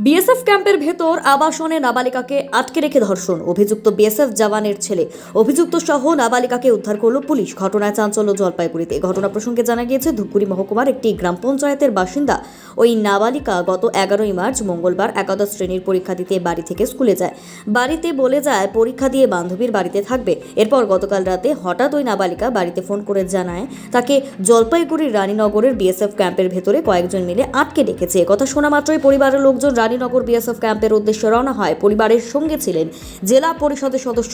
BSF ক্যাম্পের ভেতর আবাসনে নাবালিকাকে আটকে রেখে ধর্ষণ, অভিযুক্ত বিএসএফ জওয়ানের ছেলে। অভিযুক্ত সহ নাবালিকাকে উদ্ধার করল পুলিশ। ঘটনায় চাঞ্চল্য জলপাইগুড়িতে। ঘটনা প্রসঙ্গে জানা গিয়েছে, ধূপগুড়ি মহকুমার একটি গ্রাম পঞ্চায়েতের বাসিন্দা ওই নাবালিকা গত 11ই মার্চ মঙ্গলবার একাদশ শ্রেণীর পরীক্ষা দিতে বাড়ি থেকে স্কুলে যায়। বাড়িতে বলে যায় পরীক্ষা দিয়ে বান্ধবীর বাড়িতে থাকবে। এরপর গতকাল রাতে হঠাৎ ওই নাবালিকা বাড়িতে ফোন করে জানায় তাকে জলপাইগুড়ির রানীনগরের বিএসএফ ক্যাম্পের ভেতরে কয়েকজন মিলে আটকে রেখেছে। কথা শোনা মাত্রই পরিবারের লোকজন রানীনগর বিএসএফ ক্যাম্পের উদ্দেশ্যে রওনা হয়। পরিবারের সঙ্গে ছিলেন জেলা পরিষদের সদস্য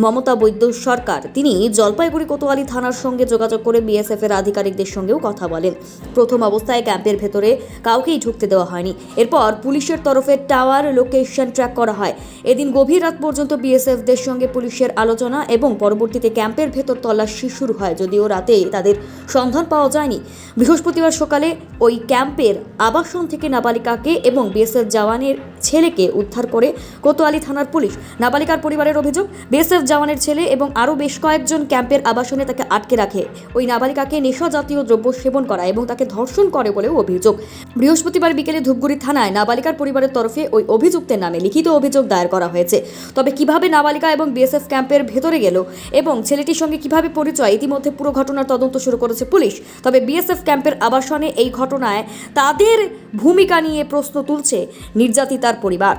মমতা বৈদ্য সরকার। তিনি জলপাইগুড়ি কোতোয়ালি থানার সঙ্গে যোগাযোগ করে বিএসএফ এর আধিকারিকদের সঙ্গেও কথা বলেন। প্রথম অবস্থায় ক্যাম্পের ভেতরে কাউকেই ঢুকতে দেওয়া হয়নি। এরপর পুলিশের তরফে টাওয়ার লোকেশন ট্র্যাক করা হয়। এদিন গভীর রাত পর্যন্ত বিএসএফদের সঙ্গে পুলিশের আলোচনা এবং পরবর্তীতে ক্যাম্পের ভেতর তল্লাশি শুরু হয়, যদিও রাতে তাদের সন্ধান পাওয়া যায়নি। বৃহস্পতিবার সকালে ওই ক্যাম্পের আবাসন থেকে নাবালিকাকে এবং বিএসএফ জওয়ানের ছেলেকে উদ্ধার করে কোতোয়ালি থানার পুলিশ। নাবালিকার পরিবারের অভিযোগ, বিএসএফ জওয়ানের ছেলে এবং আরও বেশ কয়েকজন ক্যাম্পের আবাসনে তাকে আটকে রাখে। ওই নাবালিকাকে নেশা জাতীয় দ্রব্য সেবন করা এবং তাকে ধর্ষণ করে বলেও অভিযোগ। বৃহস্পতিবার বিকেলে ধূপগুড়ি থানায় নাবালিকার পরিবারের তরফে ওই অভিযুক্তের নামে লিখিত অভিযোগ দায়ের করা হয়েছে। তবে কিভাবে নাবালিকা এবং বিএসএফ ক্যাম্পের ভেতরে গেল এবং ছেলেটির সঙ্গে কিভাবে পরিচয়, ইতিমধ্যে পুরো ঘটনার তদন্ত শুরু করেছে পুলিশ। তবে বিএসএফ ক্যাম্পের আবাসনে এই ঘটনায় তাদের ভূমিকা নিয়ে প্রশ্ন তুলছে নির্যাতিতার পরিবার।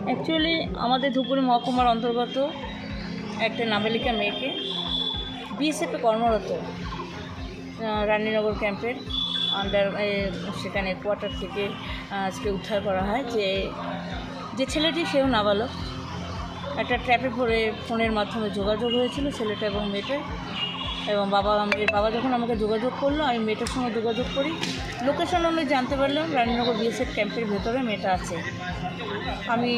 অ্যাকচুয়ালি আমাদের ধূপগুড়ি মহকুমার অন্তর্গত একটা নাবালিকা মেয়েকে বিএসএফে কর্মরত রানীনগর ক্যাম্পের আন্ডার সেখানে কোয়ার্টার থেকে আজকে উদ্ধার করা হয়। যে ছেলেটি সেও নাবালক। একটা ট্র্যাপে পড়ে ফোনের মাধ্যমে যোগাযোগ হয়েছিল ছেলেটা এবং মেয়েটার, এবং মেয়ের বাবা যখন আমাকে যোগাযোগ করলো, আমি মেয়েটার সঙ্গে যোগাযোগ করি। লোকেশন অনুযায়ী জানতে পারলাম রানীনগর বিএসএফ ক্যাম্পের ভেতরে মেয়েটা আছে। আমি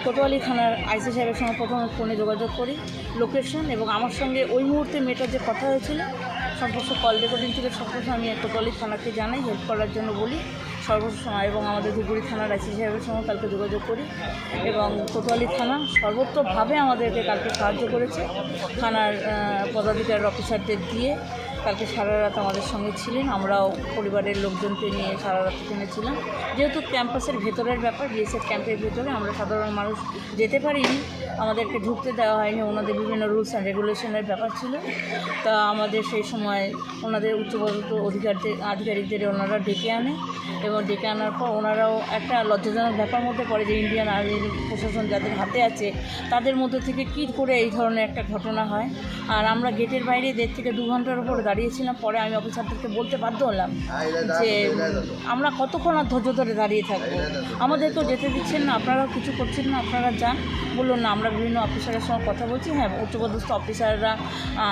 কোতোয়ালি থানার আইসি সাহেবের সঙ্গে প্রথমে ফোনে যোগাযোগ করি, লোকেশন এবং আমার সঙ্গে ওই মুহূর্তে মেয়েটার যে কথা হয়েছিল সমস্ত কল রেকর্ডিং থেকে সবকিছু আমি কোতোয়ালি থানাকে জানাই, হেল্প করার জন্য বলি সর্বসময়, এবং আমাদের ধূপগুড়ি থানার আইসি সাহেবের সঙ্গে কালকে যোগাযোগ করি এবং কোতোয়ালি থানা সর্বত্রভাবে আমাদেরকে কালকে সাহায্য করেছে। থানার পদাধিকার অফিসারদের দিয়ে কালকে সারা রাত আমাদের সঙ্গে ছিলেন। আমরাও পরিবারের লোকজনকে নিয়ে সারা রাত এখানে ছিলাম। যেহেতু ক্যাম্পাসের ভেতরের ব্যাপার, বিএসএফ ক্যাম্পের ভেতরে আমরা সাধারণ মানুষ যেতে পারিনি, আমাদেরকে ঢুকতে দেওয়া হয়নি। ওনাদের বিভিন্ন রুলস অ্যান্ড রেগুলেশনের ব্যাপার ছিল। তা আমাদের সেই সময় ওনাদের উচ্চপদস্থ আধিকারিকদের ওনারা ডেকে আনে, এবং ডেকে আনার পর ওনারাও একটা লজ্জাজনক ব্যাপার মধ্যে পড়ে যে ইন্ডিয়ান আর্মি প্রশাসন যাদের হাতে আছে তাদের মধ্যে থেকে কী করে এই ধরনের একটা ঘটনা হয়। আর আমরা গেটের বাইরে 1.5 থেকে 2 ঘন্টার উপরে দাঁড়িয়েছিলাম। পরে আমি অফিসারদেরকে বলতে বাধ্য হলাম যে আমরা কতক্ষণ আর ধৈর্য ধরে দাঁড়িয়ে থাকবো, আমাদেরকেও যেতে দিচ্ছেন না, আপনারাও কিছু করছেন না, আপনারা যান। বললো না, আমরা বিভিন্ন অফিসারের সঙ্গে কথা বলছি। হ্যাঁ, উচ্চপদস্থ অফিসাররা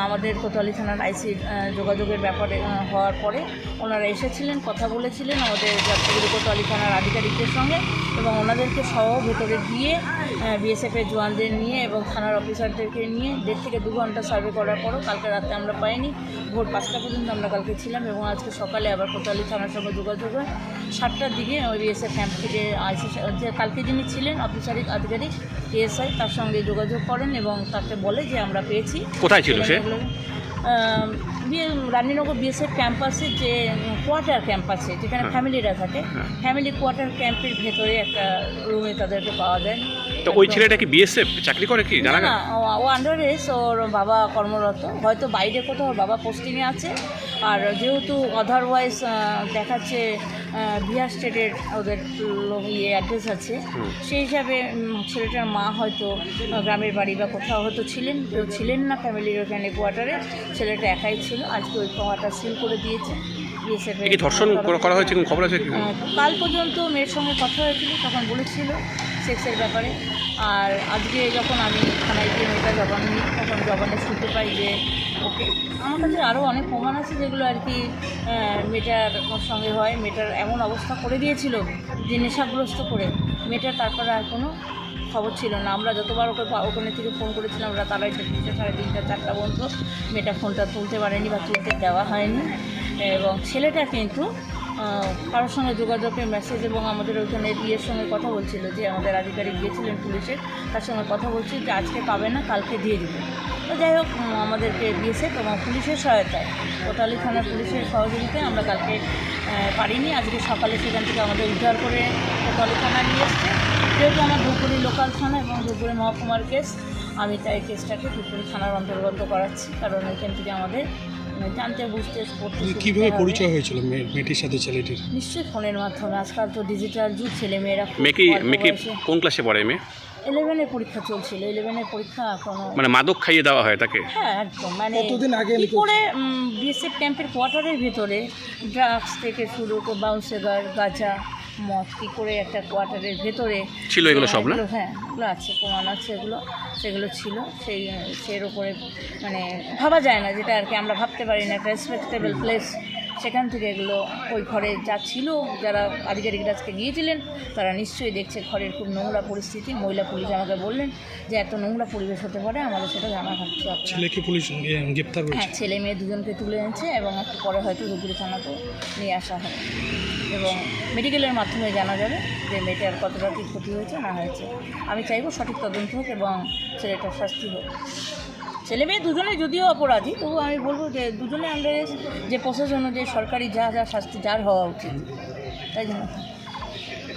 আমাদের কোতোয়ালি থানার আইসি যোগাযোগের ব্যাপারে হওয়ার পরে ওনারা এসেছিলেন, কথা বলেছিলেন আমাদের জলপাইগুড়ি কোতোয়ালি থানার আধিকারিকদের সঙ্গে, এবং ওনাদেরকে সহ ভেতরে গিয়ে বিএসএফের জওয়ানদের নিয়ে এবং থানার অফিসারদেরকে নিয়ে 1.5 থেকে 2 ঘন্টা সার্ভে করার পরও কালকে রাতে আমরা পাইনি। ভোর 5টা পর্যন্ত আমরা কালকে ছিলাম, এবং আজকে সকালে আবার কোতোয়ালি থানার সঙ্গে যোগাযোগ হয় 7টার দিকে। ওই বিএসএফ ক্যাম্প থেকে আইসি যে কালকে যিনি ছিলেন আধিকারিক এএসআই, তার সঙ্গে যোগাযোগ করেন এবং তাকে বলে যে আমরা পেয়েছি। কোথায় ছিল সে? রানীনগর বিএসএফ ক্যাম্পাসে যে কোয়ার্টার ক্যাম্প আছে, যেখানে ফ্যামিলিরা থাকে, ফ্যামিলি কোয়ার্টার ক্যাম্পের ভেতরে একটা রুমে তাদেরকে পাওয়া যায়। তো ওই ছেলেটা কি বিএসএফ চাকরি করে কি জানা না, ও আন্ডারএস, ওর বাবা কর্মরত, হয়তো বাইরে কোথাও ওর বাবা পোস্টিংয়ে আছে। আর যেহেতু আদারওয়াইজ দেখাচ্ছে বিহার স্টেটের ওদের অ্যাড্রেস আছে, সেই হিসাবে ছেলেটার মা হয়তো গ্রামের বাড়ি বা কোথাও হয়তো কেউ ছিলেন না ফ্যামিলির ওখানে কোয়ার্টারে, ছেলেটা একাই ছিল। আজকে ওই কোয়ার্টার সিল করে দিয়েছে বিএসএফের। ধর্ষণ করা হয়েছে খবর আছে? কাল পর্যন্ত মেয়ের সঙ্গে কথা হয়েছিল, তখন বলেছিল সেক্সের ব্যাপারে। আর আজকে যখন আমি থানায় গিয়ে মেয়েটা জবান নিই, তখন জবানে শুনতে পাই যে ওকে, আমার কাছে আরও অনেক প্রমাণ আছে যেগুলো আর কি মেয়েটার সঙ্গে হয়। মেয়েটার এমন অবস্থা করে দিয়েছিল যে নেশাগ্রস্ত করে মেয়েটার তারপরে আর কোনো খবর ছিল না। আমরা যতবার ওখানে থেকে ফোন করেছিলাম, ওরা তারাই 3টে, 3:30, 4টা পর্যন্ত মেয়েটা ফোনটা তুলতে পারেনি বা তুলতে দেওয়া হয়নি। এবং ছেলেটা কিন্তু কারোর সঙ্গে যোগাযোগের মেসেজ এবং আমাদের ওইখানে ইয়ের সঙ্গে কথা বলছিল, যে আমাদের আধিকারিক গিয়েছিলেন পুলিশের, তার সঙ্গে কথা বলছি যে আজকে পাবে না, কালকে দিয়ে দেবে। তো যাই হোক, আমাদেরকে বিএসএফ এবং পুলিশের সহায়তায়, কোতোয়ালি থানার পুলিশের সহযোগিতায় আমরা কালকে পারিনি। আজকে সকালে সেখান থেকে আমাদের উদ্ধার করে কলে থানা নিয়ে এসছে। যেহেতু আমার ধূপগুড়ি লোকাল থানা এবং ধূপগুড়ি মহকুমার কেস, আমি তাই কেসটাকে ধূপগুড়ি থানার অন্তর্গত করাচ্ছি, কারণ এখান থেকে আমাদের জানতে বুঝতে পড়তে কিভাবে পরিচয় হয়েছিল মেয়েটির সাথে ছেলেটির? নিশ্চয়ই ফোনের মাধ্যমে। আজকাল তো ডিজিটাল যুগ, ছেলেমেয়েরা মেয়ে কি কোন ক্লাসে পড়ে মেয়ে? 11-এর পরীক্ষা চলছিল। 11-এর পরীক্ষা এখনো। মানে মাদক খাইয়ে দেওয়া হয় তাকে? হ্যাঁ, একদম। মানে কতদিন আগে কি করে বিএসএফ ক্যাম্পের কোয়ার্টারের ভেতরে ড্রাগস থেকে শুরু করে বাউন্সেগার, গাঁজা, মদ কী করে একটা কোয়ার্টারের ভেতরে ছিল এগুলো সব না? হ্যাঁ, এগুলো আছে, প্রমাণ আছে, সেগুলো ছিল। সের ওপরে মানে ভাবা যায় না, যেটা আর কি আমরা ভাবতে পারি না, একটা রেসপেক্টেবল প্লেস। সেখান থেকে এগুলো ওই ঘরে যা ছিল, যারা আধিকারিকরা আজকে গিয়েছিলেন তারা নিশ্চয়ই দেখছে ঘরের খুব নোংরা পরিস্থিতি। মহিলা পুলিশ আমাকে বললেন যে এত নোংরা পরিবেশ হতে পারে, আমাদের সেটা জানা থাকছে। ছেলেকে পুলিশ গ্রেপ্তার করেছে? হ্যাঁ, ছেলে মেয়ে দুজনকে তুলে এনেছে এবং একটু পরে হয়তো ধুপগুড়ি থানাতেও নিয়ে আসা হবে এবং মেডিকেলের মাধ্যমে জানা যাবে যে মেয়েটার কতটা কী ক্ষতি হয়েছে না হয়েছে। আমি চাইবো সঠিক তদন্ত হোক এবং ছেলেটার শাস্তি হোক। ছেলে মেয়ে দুজনে যদিও অপরাধী, তবু আমি বলবো যে দুজনে আন্ডারে যে প্রসেস অনুযায়ী সরকারি যা শাস্তি যার হওয়া উচিত, তাই জন্য